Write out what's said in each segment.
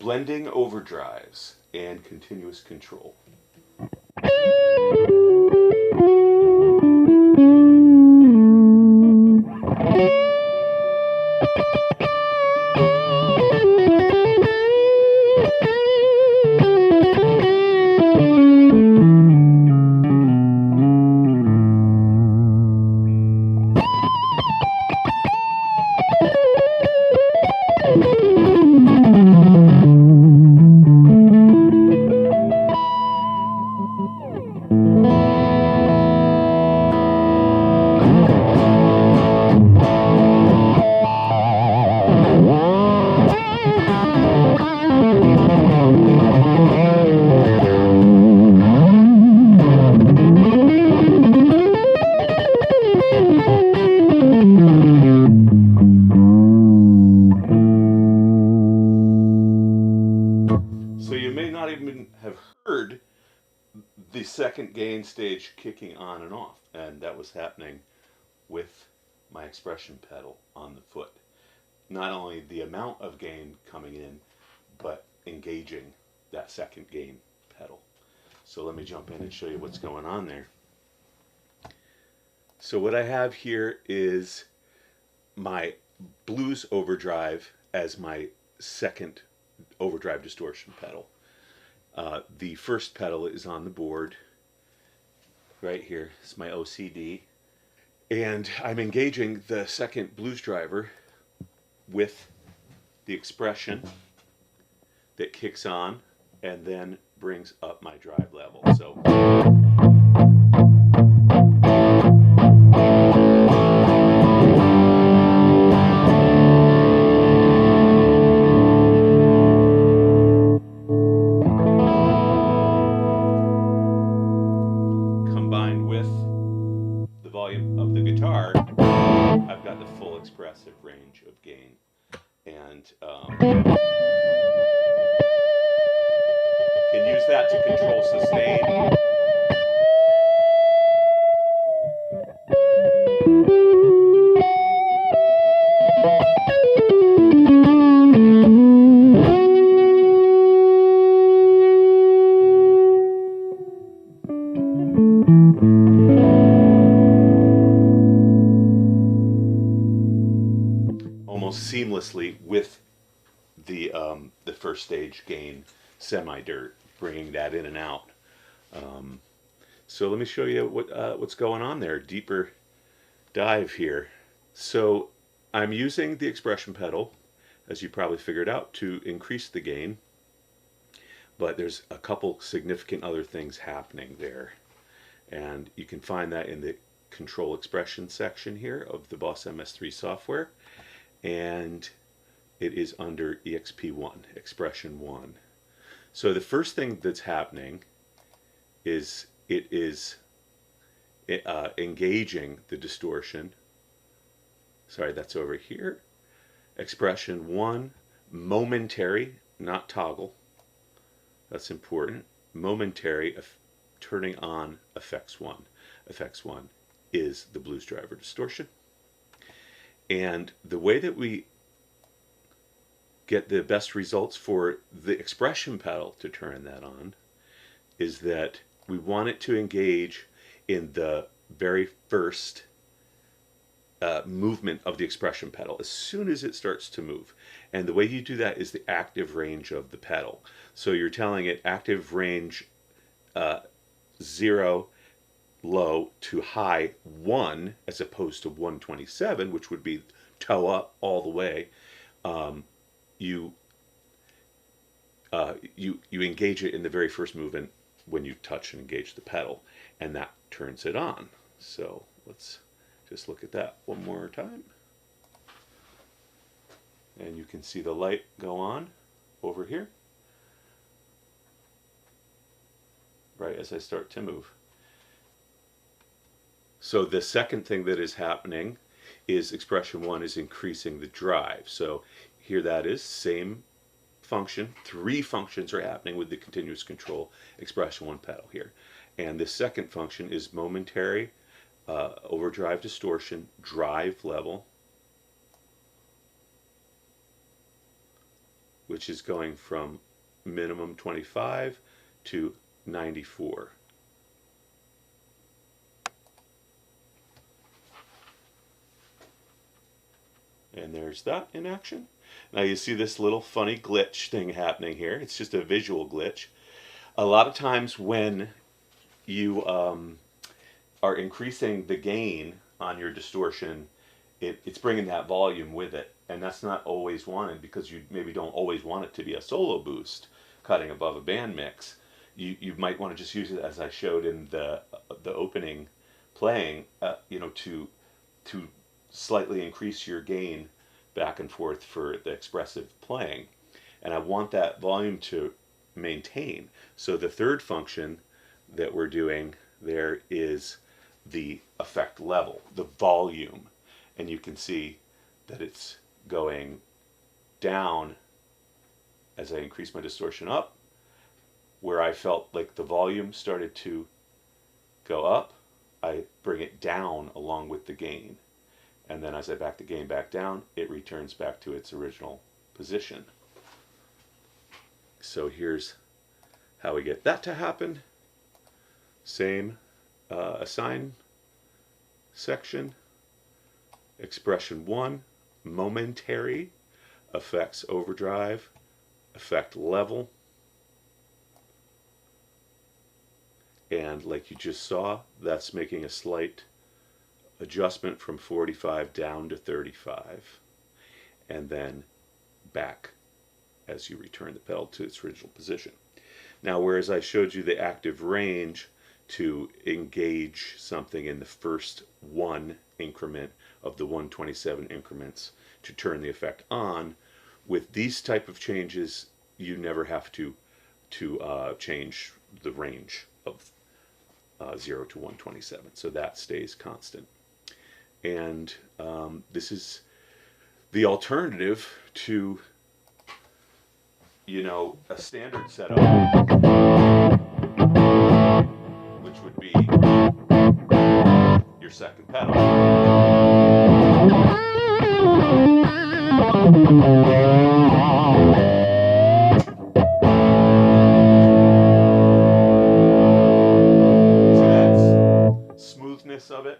blending overdrives and continuous control. The second gain stage kicking on and off, and that was happening with my expression pedal on the foot. Not only the amount of gain coming in, but engaging that second gain pedal. So let me jump in and show you what's going on there. So what I have here is my Blues Overdrive as my second overdrive distortion pedal. The first pedal is on the board right here. It's my OCD, and I'm engaging the second BluesDriver with the expression that kicks on and then brings up my drive level. So I've got the full expressive range of gain, and can use that to control sustain. Almost seamlessly with the first stage gain semi-dirt, bringing that in and out. So let me show you what's going on there. Deeper dive here. So I'm using the expression pedal, as you probably figured out, to increase the gain, but there's a couple significant other things happening there, and you can find that in the control expression section here of the BOSS MS3 software. And it is under EXP1, expression 1. So the first thing that's happening is it is engaging the distortion. Sorry, that's over here. Expression 1, momentary, not toggle. That's important. Momentary, turning on FX1. FX1 is the BluesDriver distortion. And the way that we get the best results for the expression pedal to turn that on is that we want it to engage in the very first movement of the expression pedal as soon as it starts to move. And the way you do that is the active range of the pedal. So you're telling it active range 0, low to high 1, as opposed to 127, which would be toe up all the way. You engage it in the very first movement when you touch and engage the pedal, and that turns it on. So let's just look at that one more time, and you can see the light go on over here right as I start to move. So the second thing that is happening is expression 1 is increasing the drive. So here that is, same function. 3 functions are happening with the continuous control expression 1 pedal here. And the second function is momentary overdrive distortion, drive level which is going from minimum 25 to 94. And there's that in action. Now you see this little funny glitch thing happening here. It's just a visual glitch. A lot of times when you are increasing the gain on your distortion, it's bringing that volume with it. And that's not always wanted, because you maybe don't always want it to be a solo boost cutting above a band mix. You might want to just use it, as I showed in the opening playing, you know, to slightly increase your gain back and forth for the expressive playing. And I want that volume to maintain. So the third function that we're doing there is the effect level, the volume. And you can see that it's going down as I increase my distortion up. Where I felt like the volume started to go up, I bring it down along with the gain. And then as I back the gain back down, it returns back to its original position. So here's how we get that to happen. Same assign section. Expression 1, momentary, effects overdrive, effect level. And like you just saw, that's making a slight adjustment from 45 down to 35, and then back as you return the pedal to its original position. Now, whereas I showed you the active range to engage something in the first one increment of the 127 increments to turn the effect on, with these type of changes, you never have to change the range of 0 to 127, so that stays constant. And this is the alternative to, you know, a standard setup, which would be your second pedal. So that's smoothness of it.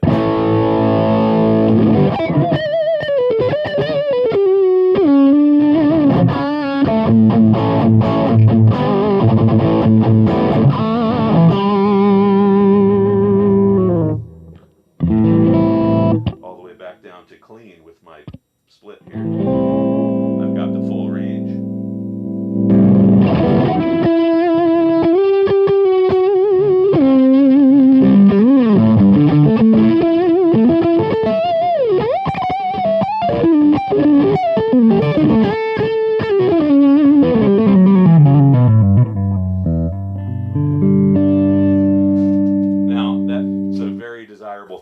All the way back down to clean with my split here. I've got the full range.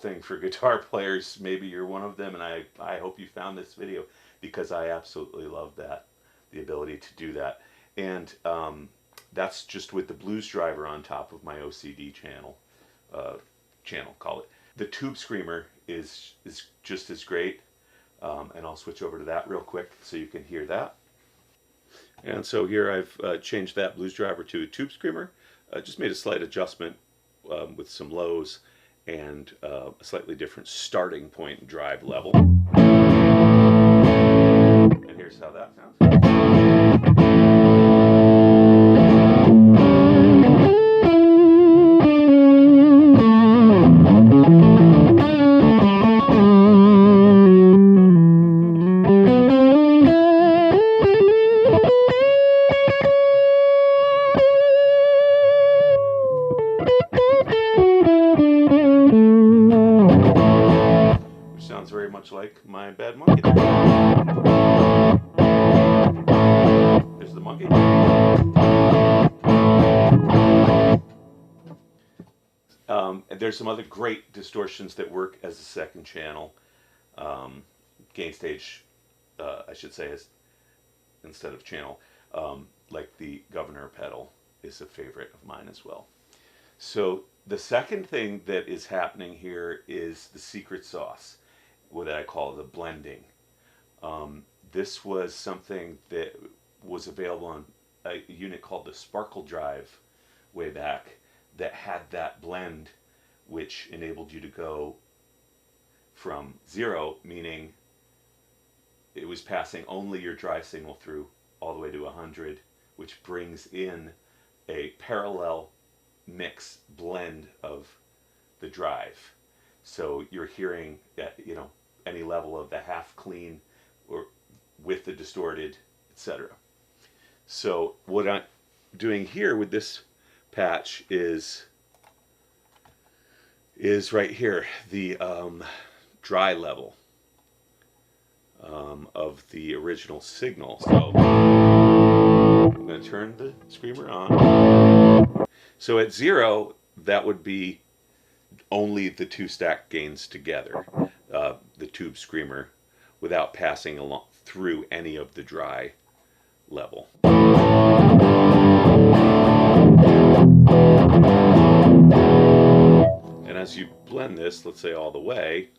Thing for guitar players. Maybe you're one of them, and I hope you found this video, because I absolutely love that, the ability to do that. And that's just with the BluesDriver on top of my OCD channel, call it. The Tube Screamer is just as great, and I'll switch over to that real quick so you can hear that. And so here I've changed that BluesDriver to a Tube Screamer. Just made a slight adjustment with some lows and a slightly different starting point drive level. And here's how that sounds. Very much like my Bad Monkey. There's the monkey. And there's some other great distortions that work as a second channel. Gain stage, I should say, instead of channel. Like the Guv'nor pedal is a favorite of mine as well. So the second thing that is happening here is the secret sauce, what I call the blending. This was something that was available on a unit called the Sparkledrive way back that had that blend, which enabled you to go from 0, meaning it was passing only your drive signal through, all the way to 100, which brings in a parallel mix blend of the drive. So you're hearing at, you know, any level of the half clean or with the distorted, etc. So what I'm doing here with this patch is right here, the dry level of the original signal. So I'm going to turn the screamer on. So at 0, that would be only the 2 stacked gains together, the tube screamer, without passing along through any of the dry level. And as you blend this, let's say all the way,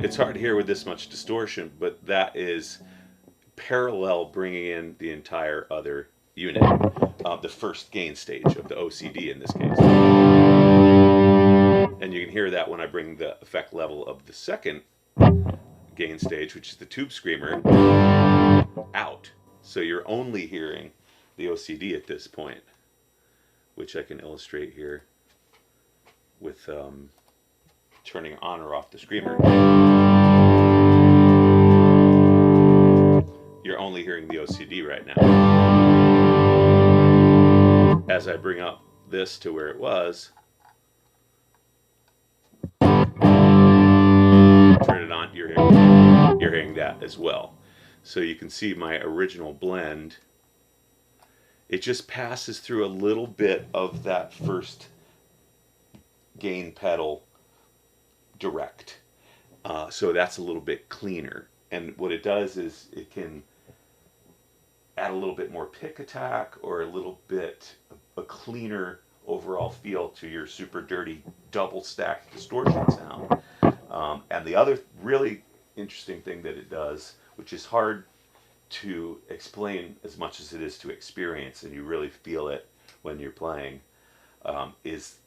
it's hard to hear with this much distortion, but that is parallel bringing in the entire other unit, the first gain stage of the OCD in this case. And you can hear that when I bring the effect level of the second gain stage, which is the tube screamer, out. So you're only hearing the OCD at this point, which I can illustrate here with turning on or off the screamer. You're only hearing the OCD right now. As I bring up this to where it was, turn it on, you're hearing that as well. So you can see my original blend, it just passes through a little bit of that first gain pedal direct. So that's a little bit cleaner. And what it does is it can add a little bit more pick attack or a little bit a cleaner overall feel to your super dirty double stacked distortion sound. And the other really interesting thing that it does, which is hard to explain as much as it is to experience, and you really feel it when you're playing, is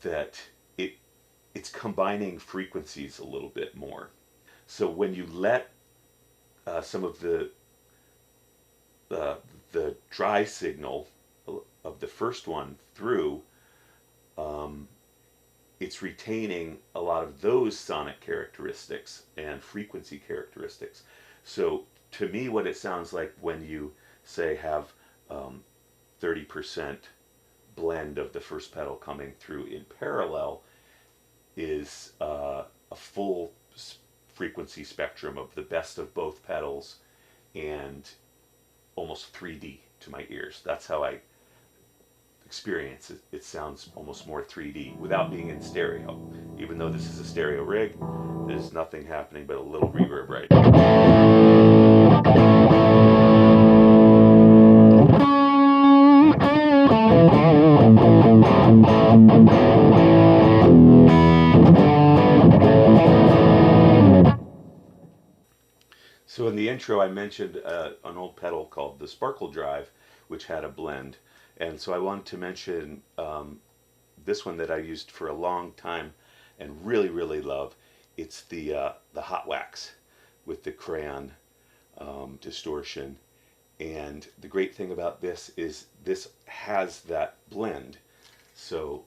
that it's combining frequencies a little bit more. So when you let some of the dry signal of the first one through, it's retaining a lot of those sonic characteristics and frequency characteristics. So to me, what it sounds like when you, say, have 30% blend of the first pedal coming through in parallel is a full frequency spectrum of the best of both pedals and almost 3D to my ears. That's how I experience it. It sounds almost more 3D without being in stereo. Even though this is a stereo rig, there's nothing happening but a little reverb right now. So in the intro I mentioned an old pedal called the Sparkledrive, which had a blend. And so I wanted to mention this one that I used for a long time and really, really love. It's the HOT WAX with the Crayon distortion. And the great thing about this is this has that blend. So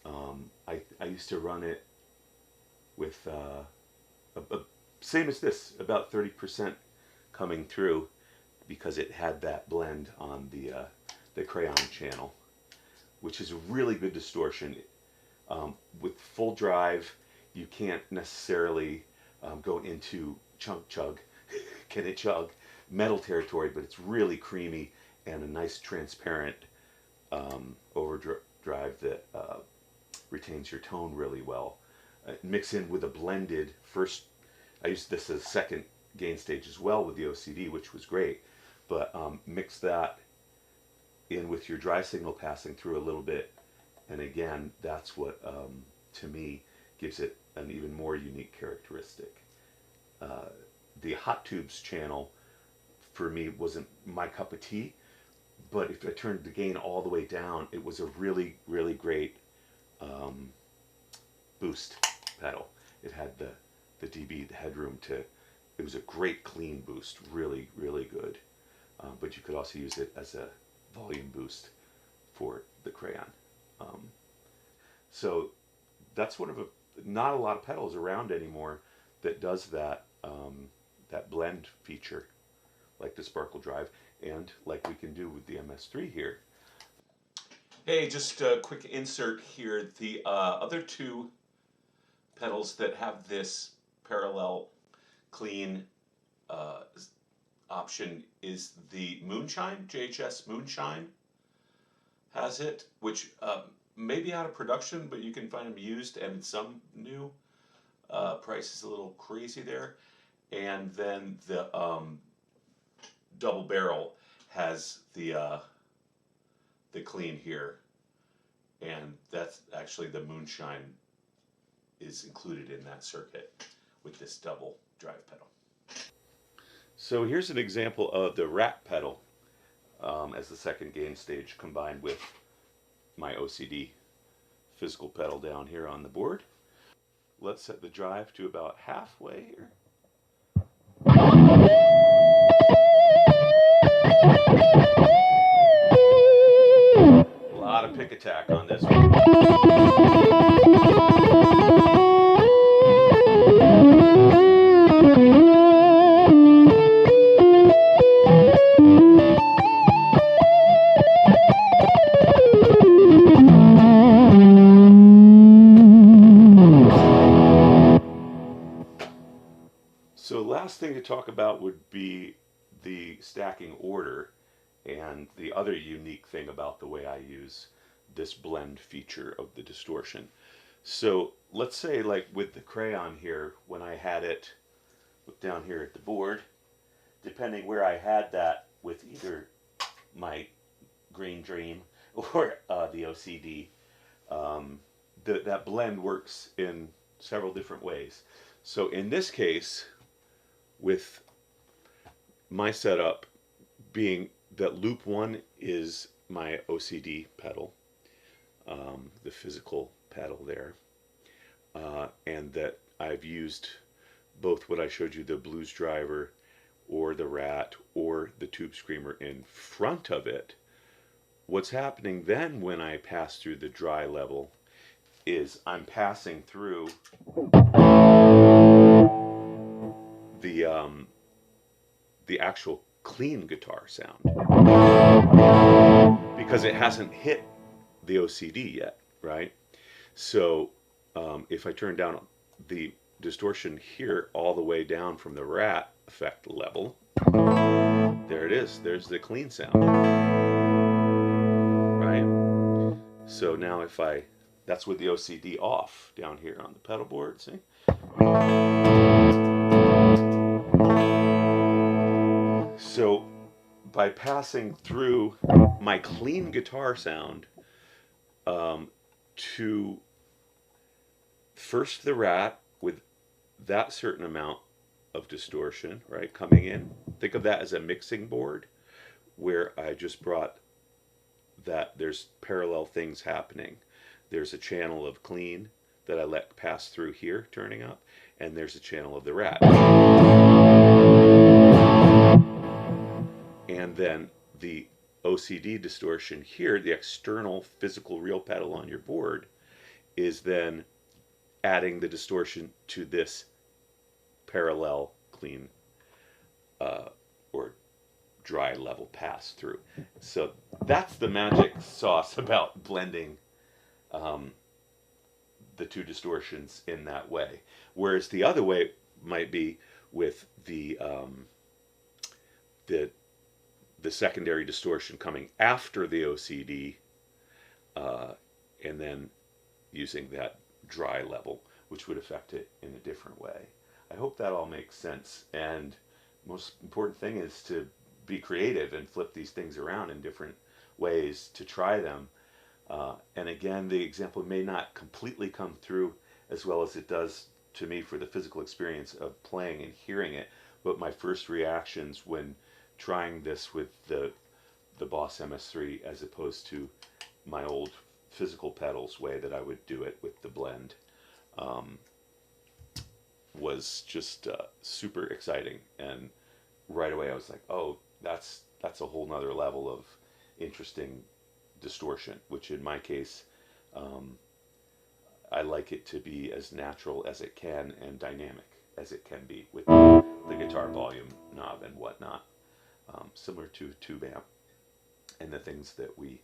I used to run it with same as this, about 30% coming through, because it had that blend on the Crayon channel, which is a really good distortion. With full drive, you can't necessarily go into CHUG, can it chug, metal territory, but it's really creamy and a nice transparent overdrive that retains your tone really well. Mix in with a blended first, I used this as a second gain stage as well with the OCD, which was great, but mix that in with your dry signal passing through a little bit, and again, that's what to me gives it an even more unique characteristic. the Hot Tubes channel for me wasn't my cup of tea, but if I turned the gain all the way down, it was a really, really great boost pedal. It had the dB, the headroom to, it was a great clean boost, really, really good. But you could also use it as a volume boost for the Crayon. So that's one of not a lot of pedals around anymore that does that, that blend feature, like the Sparkledrive, and like we can do with the MS3 here. Hey, just a quick insert here. The other two pedals that have this parallel clean option is the Moonshine, JHS Moonshine has it, which may be out of production, but you can find them used and some new. Price is a little crazy there. And then the Double Barrel has the clean here, and that's actually the Moonshine is included in that circuit with this double drive pedal. So here's an example of the Rat pedal as the second gain stage combined with my OCD physical pedal down here on the board. Let's set the drive to about halfway here. A lot of pick attack on this one. So last thing to talk about would be the stacking order and the other unique thing about the way I use this blend feature of the distortion. So let's say like with the Crayon here, when I had it down here at the board, depending where I had that with either my Green Dream or the OCD, that blend works in several different ways. So in this case, with my setup being that loop 1 is my OCD pedal, the physical pedal there, and that I've used both what I showed you, the BluesDriver or the Rat or the Tube Screamer in front of it. What's happening then when I pass through the dry level is I'm passing through the actual clean guitar sound, because it hasn't hit the OCD yet, right? So if I turn down the distortion here all the way down from the Rat effect level, there it is, there's the clean sound, right? So now if that's with the OCD off down here on the pedal board, see? So by passing through my clean guitar sound to first the Rat with that certain amount of distortion, right, coming in. Think of that as a mixing board where I just brought that there's parallel things happening. There's a channel of clean that I let pass through here, turning up, and there's a channel of the Rat. And then the OCD distortion here, the external physical real pedal on your board, is then adding the distortion to this parallel clean or dry level pass through. So that's the magic sauce about blending the two distortions in that way. Whereas the other way might be with the secondary distortion coming after the OCD and then using that dry level, which would affect it in a different way. I hope that all makes sense. And most important thing is to be creative and flip these things around in different ways to try them. And again, the example may not completely come through as well as it does to me for the physical experience of playing and hearing it, but my first reactions when trying this with the BOSS MS3 as opposed to my old physical pedals way that I would do it with the blend was just super exciting. And right away I was like, oh, that's a whole nother level of interesting distortion, which in my case I like it to be as natural as it can and dynamic as it can be with the guitar volume knob and whatnot, similar to a tube amp and the things that we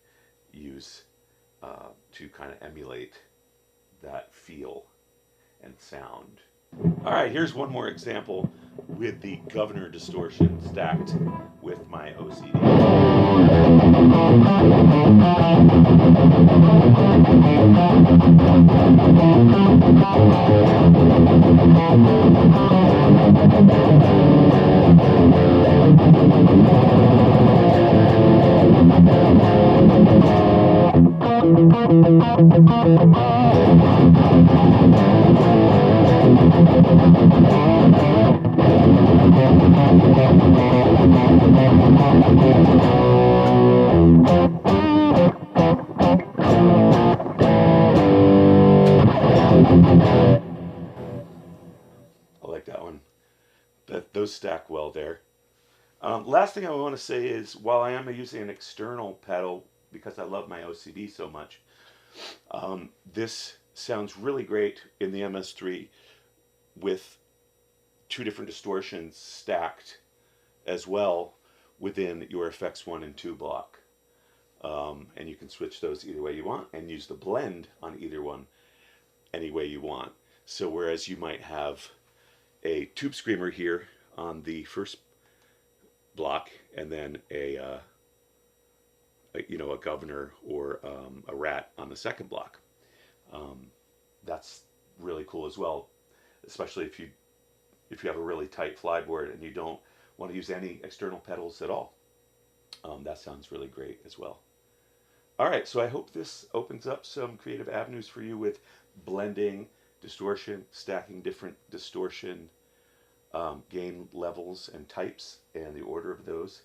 use to kind of emulate that feel and sound. All right, here's one more example with the Guv'nor distortion stacked with my OCD. I like that one. Those stack well there. Last thing I want to say is, while I am using an external pedal because I love my OCD so much, this sounds really great in the MS3 with two different distortions stacked as well within your FX1 and 2 block. And you can switch those either way you want and use the blend on either one any way you want. So whereas you might have a Tube Screamer here on the first block and then a Guv'nor or a Rat on the second block, that's really cool as well, especially if you have a really tight flyboard and you don't want to use any external pedals at all. That sounds really great as well. All right, so I hope this opens up some creative avenues for you with blending, distortion, stacking different distortion gain levels and types and the order of those.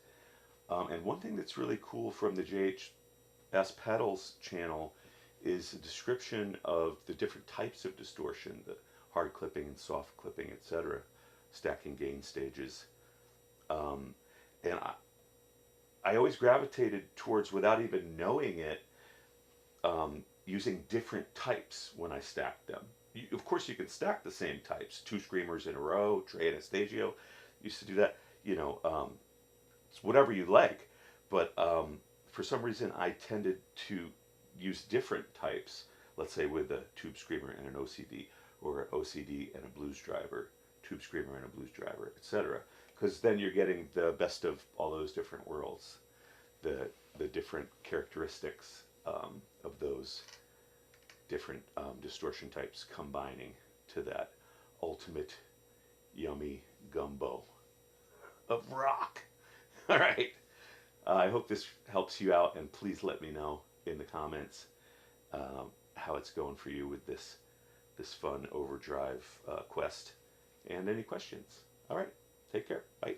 And one thing that's really cool from the JHS Pedals channel is a description of the different types of distortion, the hard clipping and soft clipping, etc., stacking gain stages. And I always gravitated towards, without even knowing it, using different types when I stacked them. Of course, you can stack the same types, 2 screamers in a row, Trey Anastasio used to do that, it's whatever you like. But for some reason, I tended to use different types, let's say with a Tube Screamer and an OCD, or an OCD and a BluesDriver, Tube Screamer and a BluesDriver, etc. Because then you're getting the best of all those different worlds, the different characteristics of those different distortion types combining to that ultimate yummy gumbo of rock. All right. I hope this helps you out, and please let me know in the comments how it's going for you with this fun overdrive quest, and any questions. All right. Take care. Bye.